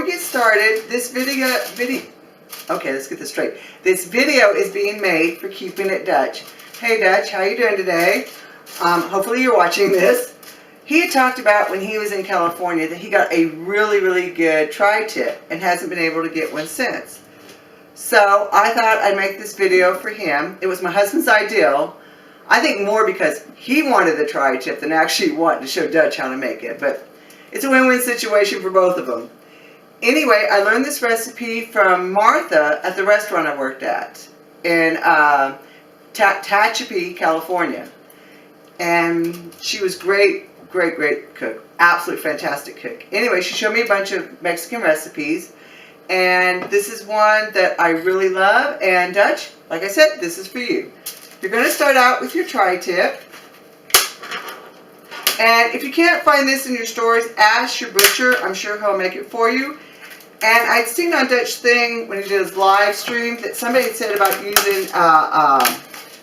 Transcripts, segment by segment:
we get started, okay, let's get this straight. This video is being made for Keeping It Dutch. Hey Dutch, how you doing today? Hopefully you're watching this. He had talked about when he was in California that he got a really good tri-tip and hasn't been able to get one since. So I thought I'd make this video for him. It was my husband's ideal. I think more because he wanted the tri-tip than actually wanting to show Dutch how to make it. But it's a win-win situation for both of them. Anyway, I learned this recipe from Martha at the restaurant I worked at in Tehachapi, California. And she was great cook. Absolutely fantastic cook. Anyway, she showed me a bunch of Mexican recipes. And this is one that I really love. And Dutch, like I said, this is for you. You're going to start out with your tri-tip. And if you can't find this in your stores, ask your butcher. I'm sure he'll make it for you. And I'd seen on Dutch thing when he did his live stream that somebody had said about using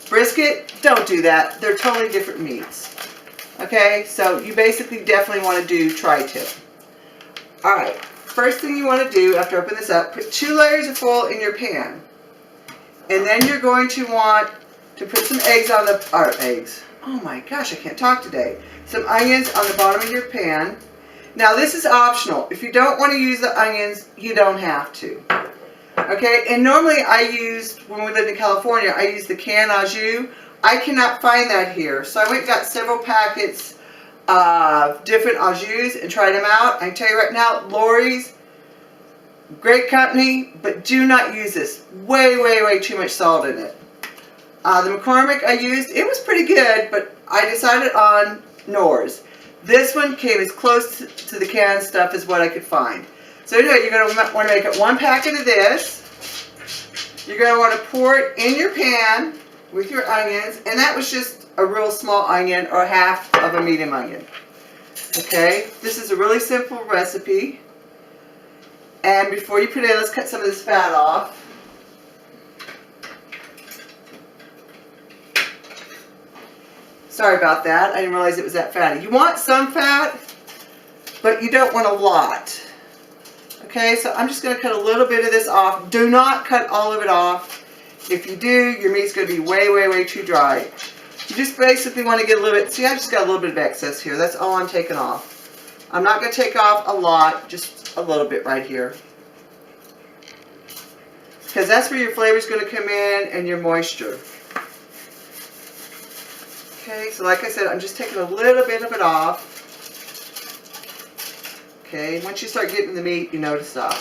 brisket. Don't do that. They're totally different meats. Okay, so you basically definitely want to do tri-tip. Alright, first thing you want to do after I open this up, put 2 layers of foil in your pan. And then you're going to want to put some eggs on the, oh my gosh, I can't talk today. Some onions on the bottom of your pan. Now this is optional. If you don't want to use the onions, you don't have to. Okay, and normally when we lived in California, I used the canned au jus. I cannot find that here. So I went and got several packets of different au jus and tried them out. I can tell you right now, Lawry's, great company, but do not use this. Way too much salt in it. The McCormick I used, it was pretty good, but I decided on Knorr's. This one came as close to the canned stuff as what I could find. So anyway, you're going to want to make up 1 packet of this. You're going to want to pour it in your pan with your onions. And that was just a real small onion or half of a medium onion. Okay, this is a really simple recipe. And before you put it in, let's cut some of this fat off. Sorry about that. I didn't realize it was that fatty. You want some fat, but you don't want a lot. Okay, so I'm just going to cut a little bit of this off. Do not cut all of it off. If you do, your meat's going to be way too dry. You just basically want to get a little bit, see, I just got a little bit of excess here. That's all I'm taking off. I'm not going to take off a lot, just a little bit right here. Because that's where your flavor is going to come in and your moisture. Okay, so like I said, I'm just taking a little bit of it off. Okay, once you start getting the meat, you know to stop.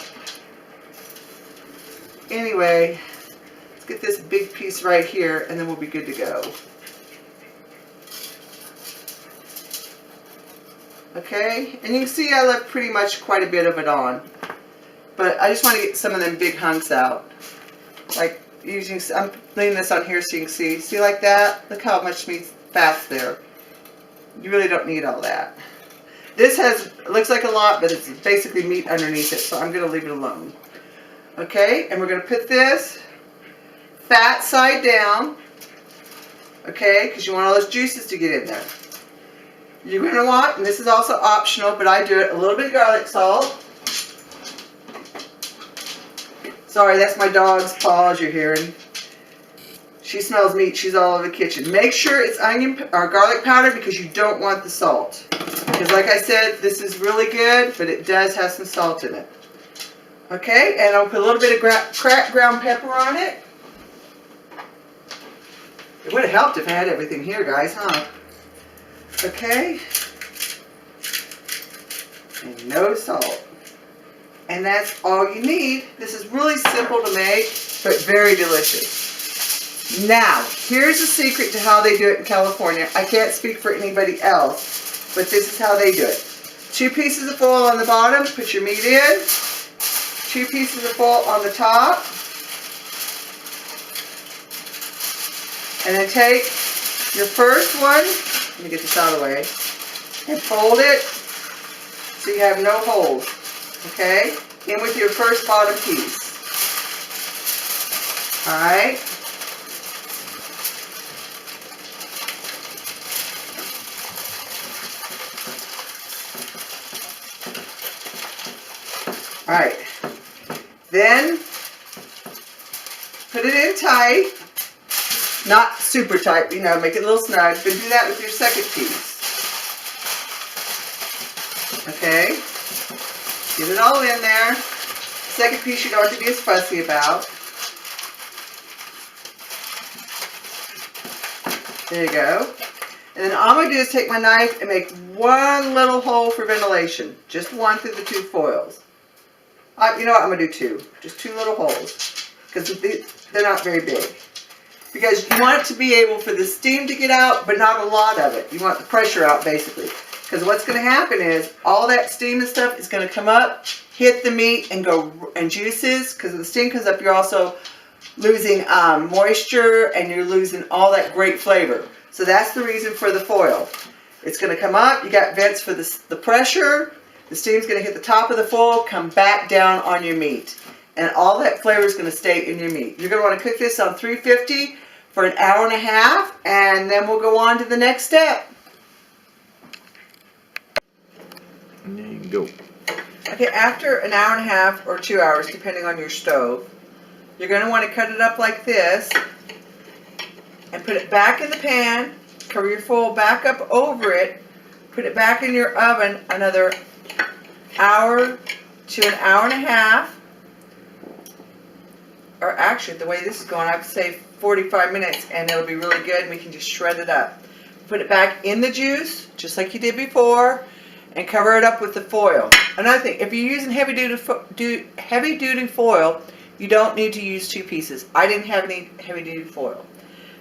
Anyway, let's get this big piece right here, and then we'll be good to go. Okay, and you can see I left pretty much quite a bit of it on. But I just want to get some of them big hunks out. Like, I'm leaning this on here so you can see. See like that? Look how much fat's there. You really don't need all that. This looks like a lot, but it's basically meat underneath it, so I'm going to leave it alone. Okay, and we're going to put this fat side down. Okay, because you want all those juices to get in there. You're going to want, and this is also optional, but I do it, a little bit of garlic salt. Sorry, that's my dog's paws you're hearing. She smells meat. She's all over the kitchen. Make sure it's onion or garlic powder because you don't want the salt. Because like I said, this is really good, but it does have some salt in it. Okay, and I'll put a little bit of cracked ground pepper on it. It would have helped if I had everything here, guys, huh? Okay. And no salt. And that's all you need. This is really simple to make, but very delicious. Now, here's the secret to how they do it in California. I can't speak for anybody else, but this is how they do it. 2 pieces of foil on the bottom, put your meat in. 2 pieces of foil on the top. And then take your first one, let me get this out of the way, and fold it so you have no holes. Okay? In with your first bottom piece. Alright? Alright. Then put it in tight. Not super tight, you know, make it a little snug. Then do that with your second piece. Okay? Get it all in there. Second piece you don't have to be as fussy about. There you go. And then all I'm going to do is take my knife and make one little hole for ventilation. Just one through the two foils. You know what? I'm going to do two. Just two little holes. Because they're not very big. Because you want it to be able for the steam to get out, but not a lot of it. You want the pressure out, basically. Because what's going to happen is all that steam and stuff is going to come up, hit the meat, and go and juices. Because when the steam comes up, you're also losing moisture, and you're losing all that great flavor. So that's the reason for the foil. It's going to come up. You got vents for the pressure. The steam's going to hit the top of the foil, come back down on your meat. And all that flavor is going to stay in your meat. You're going to want to cook this on 350 for an hour and a half, and then we'll go on to the next step. And there you go. Okay, after an hour and a half or 2 hours, depending on your stove, you're going to want to cut it up like this and put it back in the pan, cover your foil back up over it, put it back in your oven another hour to an hour and a half. Or actually, the way this is going, I would say 45 minutes, and it'll be really good, and we can just shred it up. Put it back in the juice, just like you did before, and cover it up with the foil. Another thing, if you're using heavy-duty foil, you don't need to use two pieces. I didn't have any heavy-duty foil.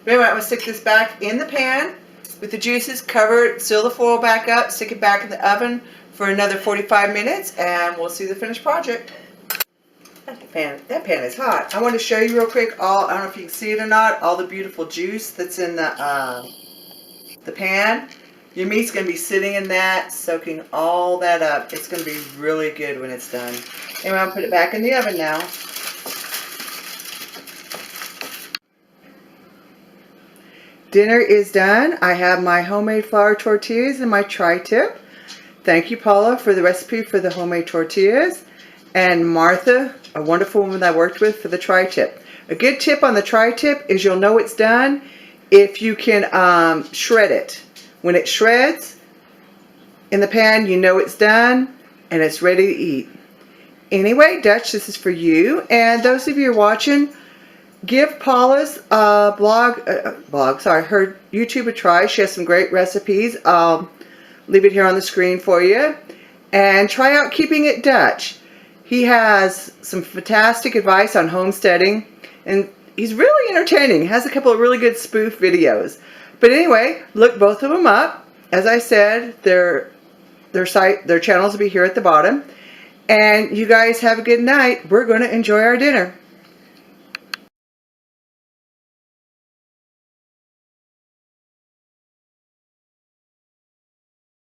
But anyway, I'm going to stick this back in the pan with the juices, cover it, seal the foil back up, stick it back in the oven for another 45 minutes, and we'll see the finished project. That pan is hot. I want to show you real quick I don't know if you can see it or not, all the beautiful juice that's in the pan. Your meat's going to be sitting in that, soaking all that up. It's going to be really good when it's done. Anyway, I'll put it back in the oven now. Dinner is done. I have my homemade flour tortillas and my tri-tip. Thank you, Paula, for the recipe for the homemade tortillas. And Martha, a wonderful woman that I worked with, for the tri-tip. A good tip on the tri-tip is you'll know it's done if you can shred it. When it shreds in the pan, you know it's done and it's ready to eat. Anyway, Dutch, this is for you. And those of you who are watching, give Paula's her YouTube a try. She has some great recipes. I'll leave it here on the screen for you. And try out Keeping It Dutch. He has some fantastic advice on homesteading, and he's really entertaining. He has a couple of really good spoof videos. But anyway, look both of them up. As I said, their channels will be here at the bottom. And you guys have a good night. We're going to enjoy our dinner.